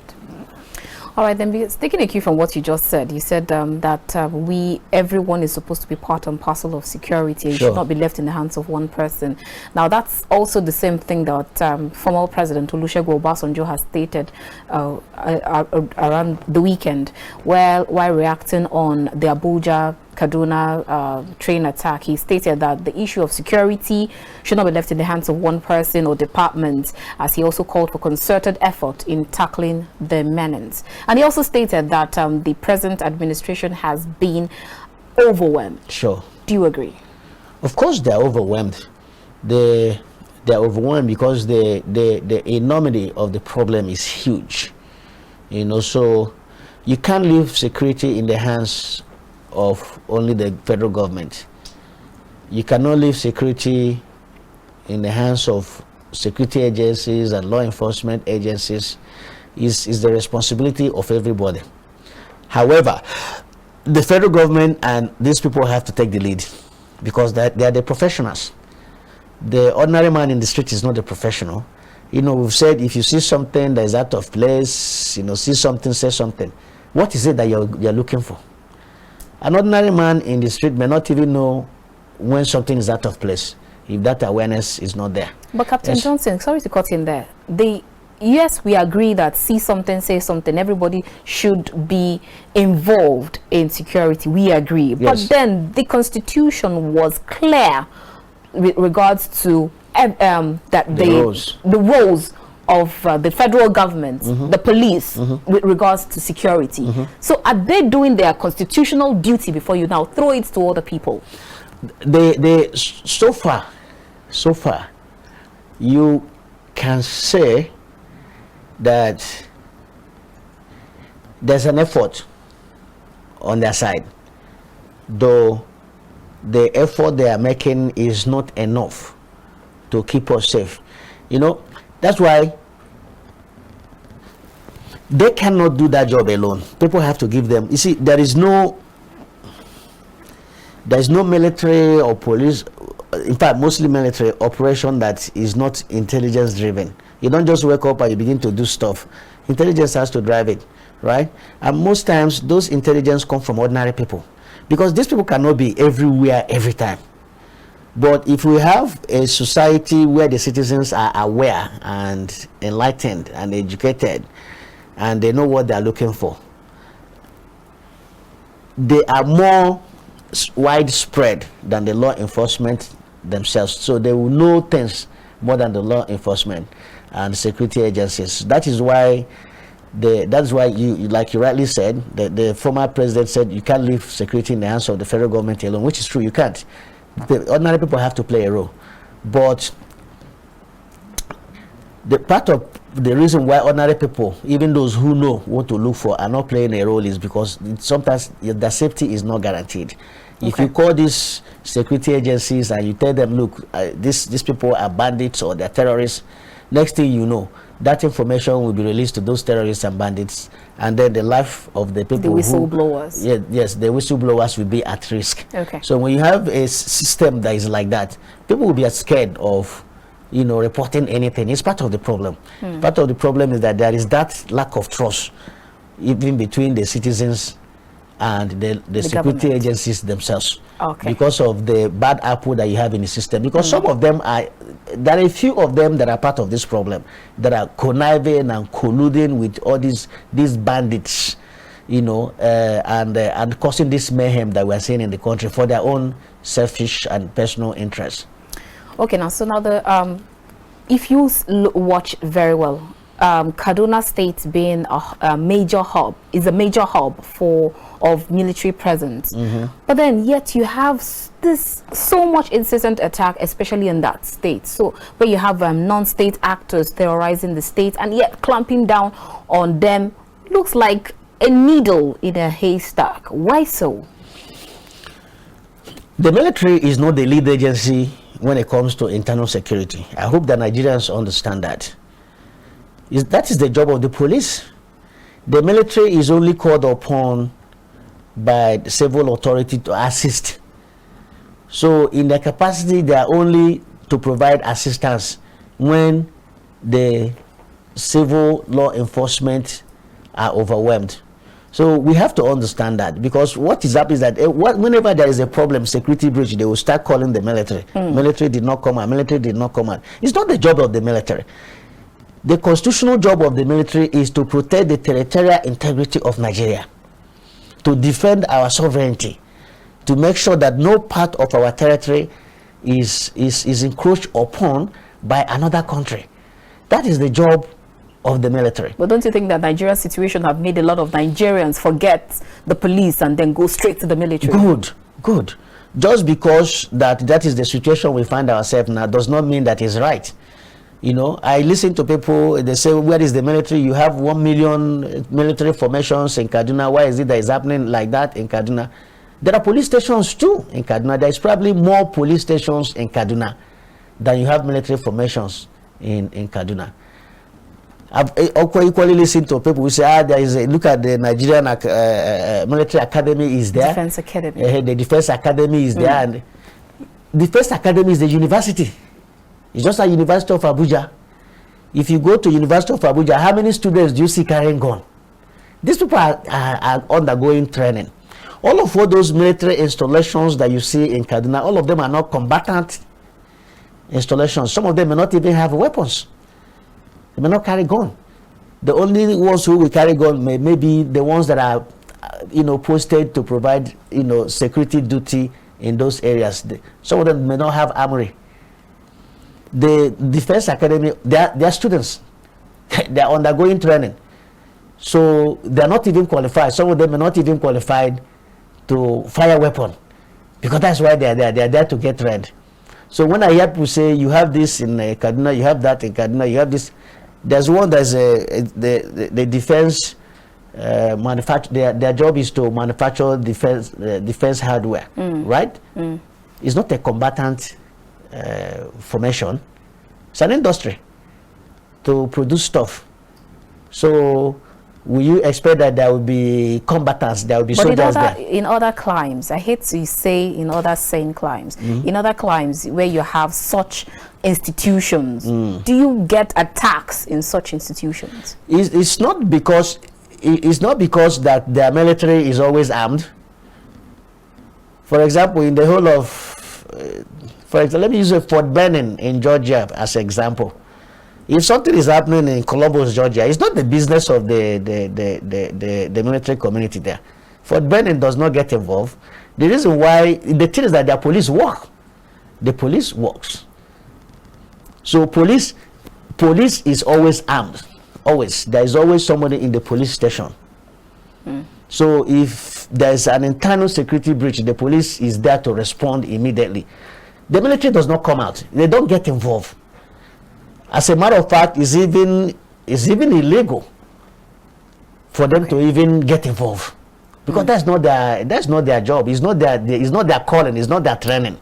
Speaker 2: All right, then, because taking a cue from what you just said, you said that everyone is supposed to be part and parcel of security. It should not be left in the hands of one person. Now, that's also the same thing that former President Olusegun Obasanjo has stated around the weekend, while reacting on the Abuja Kaduna train attack. He stated that the issue of security should not be left in the hands of one person or department, as he also called for concerted effort in tackling the menace. And he also stated that the present administration has been overwhelmed.
Speaker 1: Sure.
Speaker 2: Do you agree?
Speaker 1: Of course they are overwhelmed. They're overwhelmed because the enormity of the problem is huge. So you can't leave security in the hands of only the federal government. You cannot leave security in the hands of security agencies and law enforcement agencies. Is the responsibility of everybody. However, the federal government and these people have to take the lead, because they are the professionals. The ordinary man in the street is not a professional. We've said, if you see something that is out of place, see something, say something. What is it that you're looking for? An ordinary man in the street may not even know when something is out of place, if that awareness is not there.
Speaker 2: But Captain Johnson, sorry to cut in there. Yes, we agree that see something, say something. Everybody should be involved in security. We agree. Yes. But then the Constitution was clear with regards to the roles of the federal government, the police, with regards to security. So are they doing their constitutional duty before you now throw it to other people? So far, you can say that there's an effort on their side, though the effort they are making is not enough to keep us safe. That's why they cannot do that job alone. People have to give them. You see, there is no military or police, in fact mostly military operation, that is not intelligence driven. You don't just wake up and you begin to do stuff. Intelligence has to drive it, right? And most times those intelligence come from ordinary people, because these people cannot be everywhere every time. But if we have a society where the citizens are aware and enlightened and educated, and they know what they are looking for, they are more widespread than the law enforcement themselves. So they will know things more than the law enforcement and security agencies. That is why you, like you rightly said, the former president said you can't leave security in the hands of the federal government alone, which is true. You can't. The ordinary people have to play a role. But the part of the reason why ordinary people, even those who know what to look for, are not playing a role is because sometimes the safety is not guaranteed. Okay. If you call these security agencies and you tell them, look, these people are bandits or they're terrorists, next thing you know, that information will be released to those terrorists and bandits, and then the life of the people, the whistleblowers,
Speaker 1: the whistleblowers will be at risk.
Speaker 2: Okay.
Speaker 1: So when you have a system that is like that, people will be scared of reporting anything. It's part of the problem. Part of the problem is that there is that lack of trust even between the citizens and the security agencies themselves.
Speaker 2: Okay.
Speaker 1: Because of the bad apple that you have in the system. Because some of them there are a few of them that are part of this problem, that are conniving and colluding with all these bandits, and causing this mayhem that we are seeing in the country for their own selfish and personal interests.
Speaker 2: Okay, now if you watch very well, Kaduna State being a major hub is a major hub of military presence, but then yet you have this so much incessant attack, especially in that state. So where you have non-state actors terrorizing the state and yet clamping down on them looks like a needle in a haystack. Why so?
Speaker 1: The military is not the lead agency when it comes to internal security. I hope that Nigerians understand that. That is the job of the police. The military is only called upon by the civil authority to assist. So in their capacity, they are only to provide assistance when the civil law enforcement are overwhelmed. So we have to understand that, because what is happening is that whenever there is a problem, security breach, they will start calling the military. Military did not come out. Military did not come out. It's not the job of the military. The constitutional job of the military is to protect the territorial integrity of Nigeria, to defend our sovereignty, to make sure that no part of our territory is encroached upon by another country. That is the job of the military.
Speaker 2: But don't you think that Nigeria's situation have made a lot of Nigerians forget the police and then go straight to the military?
Speaker 1: Good. Just because that is the situation we find ourselves now does not mean that is right. I listen to people, they say, where is the military? You have 1 million military formations in Kaduna. Why is it that is happening like that in Kaduna? There are police stations too in Kaduna. There is probably more police stations in Kaduna than you have military formations in Kaduna. I've equally listened to people who say, there is a look at the Nigerian military academy is there.
Speaker 2: Defense Academy.
Speaker 1: The Defense Academy is there. And the Defense Academy is the university. It's just a University of Abuja. If you go to University of Abuja, how many students do you see carrying gun? These people are undergoing training. All of all those military installations that you see in Kaduna, all of them are not combatant installations. Some of them may not even have weapons. They may not carry gun. The only ones who will carry gun may be the ones that are, posted to provide, security duty in those areas. Some of them may not have armory. The Defense Academy, they are students. They are undergoing training. So they are not even qualified. Some of them are not even qualified to fire weapon, because that's why they are there. They are there to get trained. So when I hear people say you have this in Kaduna, you have that in Kaduna, you have this, there's one that's the defense manufacture. Their job is to manufacture defense hardware, right? It's not a combatant formation. It's an industry to produce stuff. So will you expect that there will be combatants, there will be soldiers there?
Speaker 2: In other climes, I hate to say in other sane climes, in other climes where you have such institutions, do you get attacks in such institutions?
Speaker 1: It's not because that their military is always armed. For example, in the whole of, for example, let me use a Fort Benning in Georgia as an example. If something is happening in Columbus, Georgia, it's not the business of the military community there. Fort Benning does not get involved. The reason why, the thing is that their police work. The police works. So police is always armed. Always. There is always somebody in the police station. So if there is an internal security breach, the police is there to respond immediately. The military does not come out. They don't get involved. As a matter of fact, it's even illegal for them to even get involved, because that's not their job. It's not their calling. It's not their training.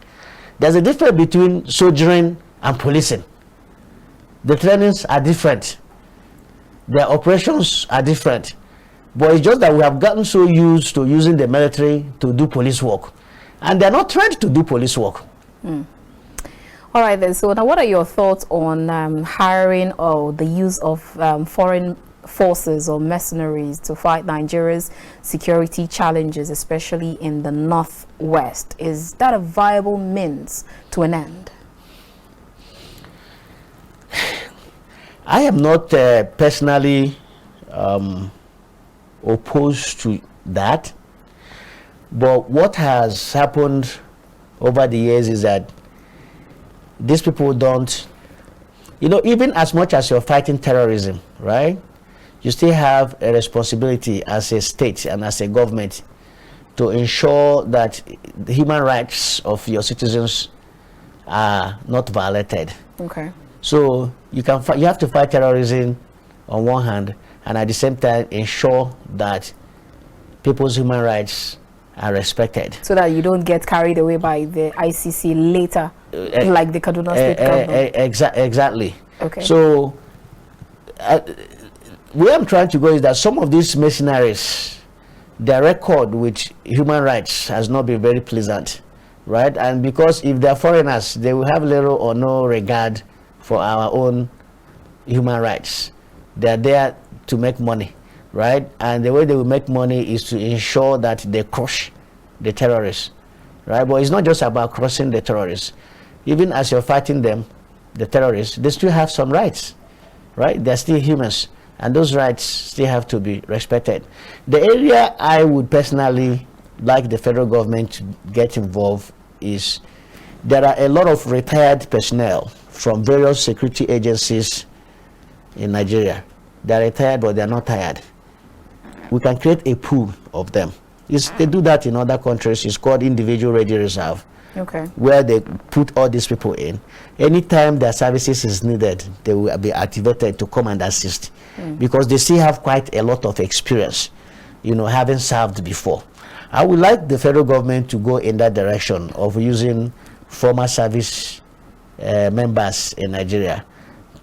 Speaker 1: There's a difference between soldiering and policing. The trainings are different. Their operations are different. But it's just that we have gotten so used to using the military to do police work, and they're not trained to do police work.
Speaker 2: All right then, so now what are your thoughts on hiring or the use of foreign forces or mercenaries to fight Nigeria's security challenges, especially in the northwest? Is that a viable means to an end?
Speaker 1: I am not personally opposed to that, but what has happened over the years is that these people don't, even as much as you're fighting terrorism, right, you still have a responsibility as a state and as a government to ensure that the human rights of your citizens are not violated.
Speaker 2: Okay.
Speaker 1: So you have to fight terrorism on one hand, and at the same time ensure that people's human rights are respected,
Speaker 2: so that you don't get carried away by the ICC later, like the Kaduna State government.
Speaker 1: Exactly.
Speaker 2: Okay.
Speaker 1: So where I'm trying to go is that some of these mercenaries, their record with human rights has not been very pleasant, right? And because if they're foreigners, they will have little or no regard for our own human rights. They're there to make money, right? And the way they will make money is to ensure that they crush the terrorists, right? But it's not just about crushing the terrorists. Even as you're fighting them, the terrorists, they still have some rights, right? They're still humans, and those rights still have to be respected. The area I would personally like the federal government to get involved is there are a lot of retired personnel from various security agencies in Nigeria. They're retired, but they're not tired. We can create a pool of them. They do that in other countries. It's called individual ready reserve.
Speaker 2: Okay.
Speaker 1: Where they put all these people in. Anytime their services is needed, they will be activated to come and assist, because they still have quite a lot of experience, having served before. I would like the federal government to go in that direction of using former service members in Nigeria,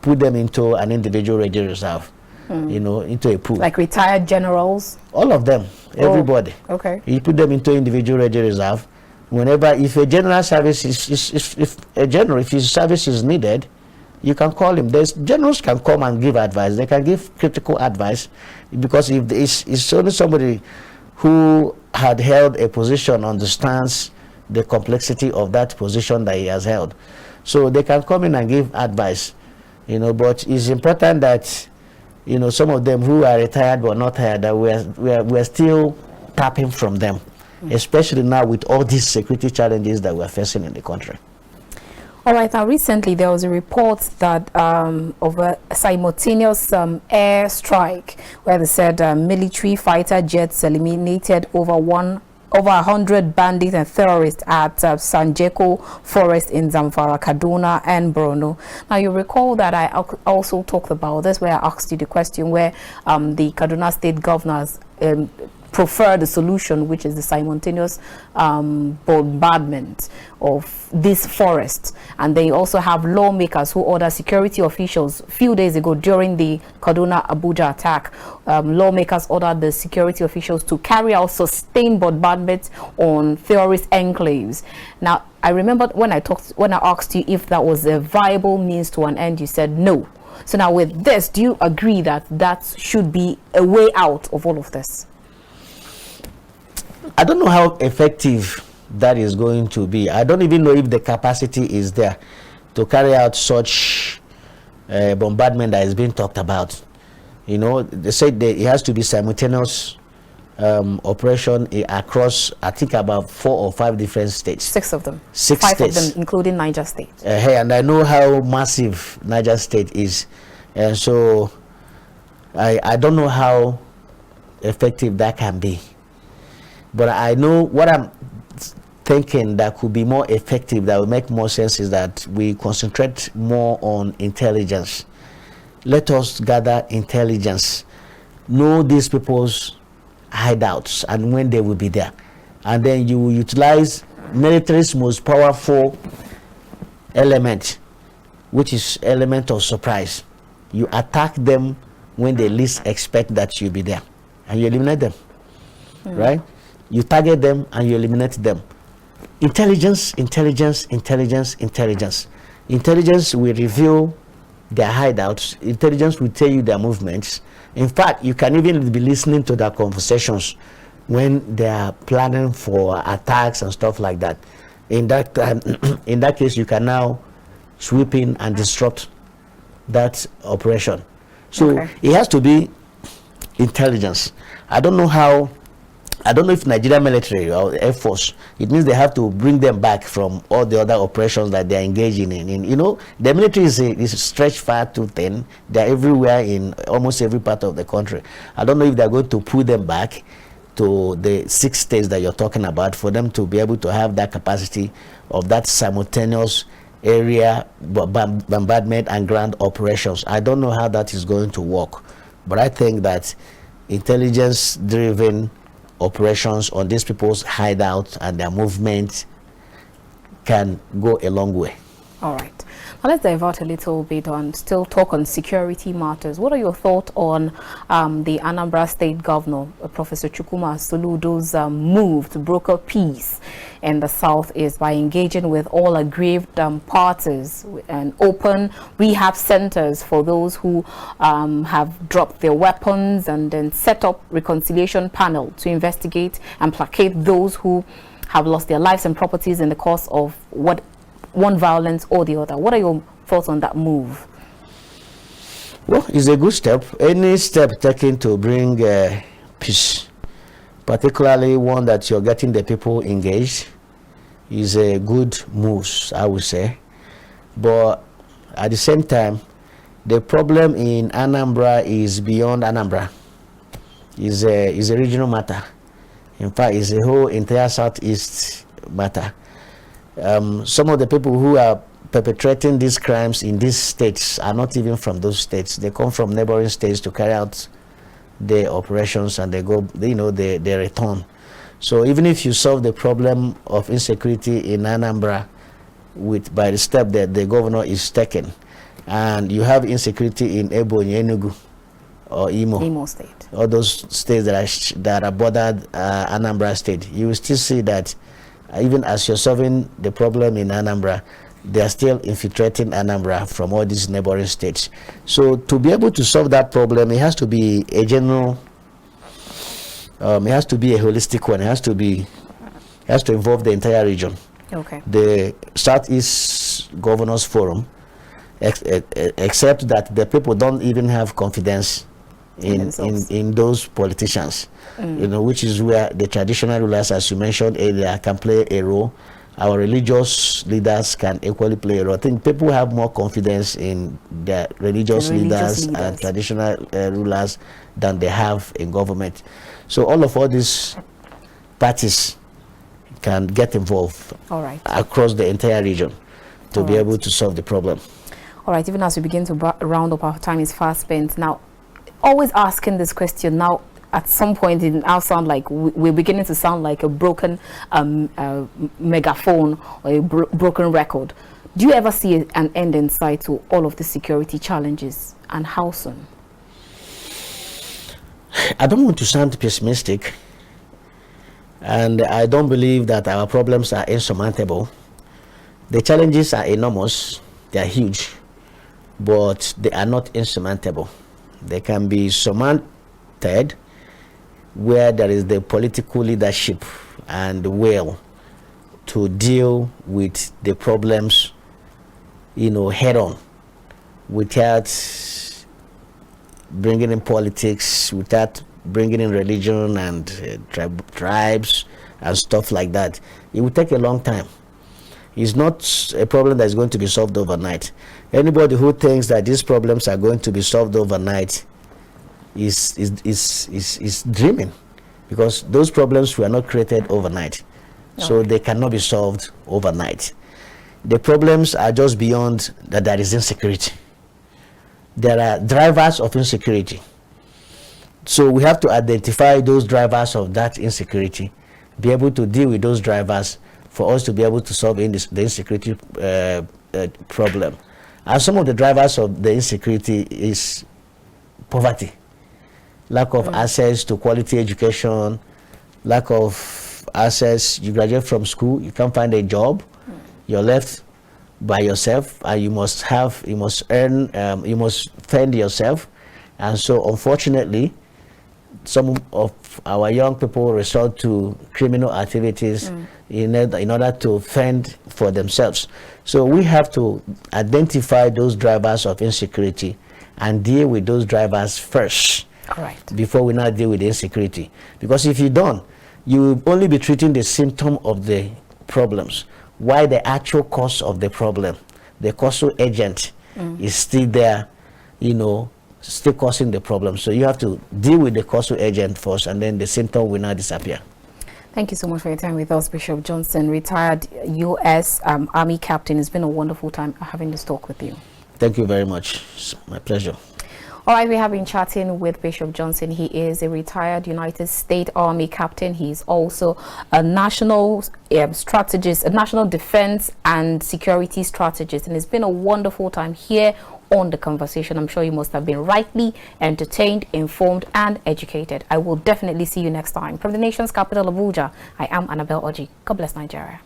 Speaker 1: put them into an individual ready reserve, into a pool.
Speaker 2: Like retired generals?
Speaker 1: All of them, everybody.
Speaker 2: Okay.
Speaker 1: You put them into individual ready reserve. Whenever, if a general service if his service is needed, you can call him. Generals can come and give advice. They can give critical advice, because if it's only somebody who had held a position understands the complexity of that position that he has held. So they can come in and give advice, but it's important that, some of them who are retired but not tired, that we're still tapping from them, especially now with all these security challenges that we're facing in the country.
Speaker 2: All right, now recently there was a report that of a simultaneous air strike where they said military fighter jets eliminated over 100 bandits and terrorists at Sanjeko Forest in Zamfara, Kaduna and Borno. Now you recall that I also talked about this, where I asked you the question where the Kaduna state governors prefer the solution, which is the simultaneous bombardment of this forest. And they also have lawmakers who order security officials. A few days ago during the Kaduna-Abuja attack, lawmakers ordered the security officials to carry out sustained bombardment on terrorist enclaves. Now, I remember when I asked you if that was a viable means to an end, you said no. So now with this, do you agree that that should be a way out of all of this?
Speaker 1: I don't know how effective that is going to be. I don't even know if the capacity is there to carry out such bombardment that is being talked about. They said that it has to be simultaneous operation across, I think, about 4 or 5 different states.
Speaker 2: 6 of them.
Speaker 1: 6
Speaker 2: 5
Speaker 1: states.
Speaker 2: of them, including Niger State.
Speaker 1: And I know how massive Niger State is. And so I don't know how effective that can be. But I know what I'm thinking that could be more effective, that will make more sense, is that we concentrate more on intelligence. Let us gather intelligence, know these people's hideouts and when they will be there. And then you will utilize military's most powerful element, which is element of surprise. You attack them when they least expect that you'll be there, and you eliminate them, right? You target them and you eliminate them. Intelligence, intelligence, intelligence, intelligence. Intelligence will reveal their hideouts. Intelligence will tell you their movements. In fact, you can even be listening to their conversations when they are planning for attacks and stuff like that. In that time, in that case, you can now sweep in and disrupt that operation. So it has to be intelligence. I don't know if Nigerian military or Air Force, it means they have to bring them back from all the other operations that they're engaging in. The military is stretched far too thin. They're everywhere in almost every part of the country. I don't know if they're going to pull them back to the 6 states that you're talking about for them to be able to have that capacity of that simultaneous area bombardment and ground operations. I don't know how that is going to work, but I think that intelligence-driven operations on these people's hideouts and their movement can go a long way.
Speaker 2: All right. Now let's divert a little bit and still talk on security matters. What are your thoughts on the Anambra State Governor, Professor Chukwuma Soludo's move to broker peace in the Southeast by engaging with all aggrieved parties and open rehab centers for those who have dropped their weapons, and then set up reconciliation panel to investigate and placate those who have lost their lives and properties in the course of one violence or the other? What are your thoughts on that move?
Speaker 1: Well, it's a good step. Any step taken to bring peace, particularly one that you're getting the people engaged, is a good move, I would say. But at the same time, the problem in Anambra is beyond Anambra. It's a regional matter. In fact, it's a whole entire Southeast matter. Some of the people who are perpetrating these crimes in these states are not even from those states. They come from neighboring states to carry out their operations, and they go, they return. So even if you solve the problem of insecurity in Anambra by the step that the governor is taking, and you have insecurity in Ebonyi, Enugu, or Imo
Speaker 2: State,
Speaker 1: all those states that are bordered Anambra State, you will still see that even as you're solving the problem in Anambra, they are still infiltrating Anambra from all these neighboring states. So to be able to solve that problem, it has to be a general, it has to be a holistic one. It has to involve the entire region.
Speaker 2: Okay.
Speaker 1: The Southeast Governors Forum, except that the people don't even have confidence in those politicians, which is where the traditional rulers, as you mentioned earlier, can play a role. Our religious leaders can equally play a role. I think people have more confidence in their religious leaders and traditional rulers than they have in government. So all these parties can get involved across the entire region to be able to solve the problem.
Speaker 2: All right, even as we begin to round up, our time is fast spent. Now, always asking this question, now at some point it now sound like we're beginning to sound like a broken megaphone or a broken record. Do you ever see an end in sight to all of the security challenges, and how soon?
Speaker 1: I don't want to sound pessimistic, and I don't believe that our problems are insurmountable. The challenges are enormous, they are huge, but they are not insurmountable. They can be surmounted where there is the political leadership and the will to deal with the problems, head on, without bringing in politics, without bringing in religion and tribes and stuff like that. It will take a long time. It's not a problem that is going to be solved overnight. Anybody who thinks that these problems are going to be solved overnight is dreaming, because those problems were not created overnight. So they cannot be solved overnight. The problems are just beyond that. There is insecurity. There are drivers of insecurity. So we have to identify those drivers of that insecurity, be able to deal with those drivers for us to be able to solve the insecurity problem. And some of the drivers of the insecurity is poverty, lack of access to quality education, lack of access. You graduate from school, you can't find a job, you're left by yourself, and you must earn, you must fend yourself. And so unfortunately, some of our young people resort to criminal activities in order to fend for themselves. So we have to identify those drivers of insecurity and deal with those drivers first, before we now deal with the insecurity. Because if you don't, you will only be treating the symptom of the problems, while the actual cause of the problem, the causal agent, is still there, still causing the problem. So you have to deal with the causal agent first, and then the symptom will not disappear.
Speaker 2: Thank you so much for your time with us, Bishop Johnson, retired U.S. Army captain. It's been a wonderful time having this talk with you.
Speaker 1: Thank you very much. It's my pleasure.
Speaker 2: All right, we have been chatting with Bishop Johnson. He is a retired United States Army captain. He's also a national strategist, a national defense and security strategist. And it's been a wonderful time here on The Conversation. I'm sure you must have been rightly entertained, informed, and educated. I will definitely see you next time. From the nation's capital, Abuja, I am Annabelle Oji. God bless Nigeria.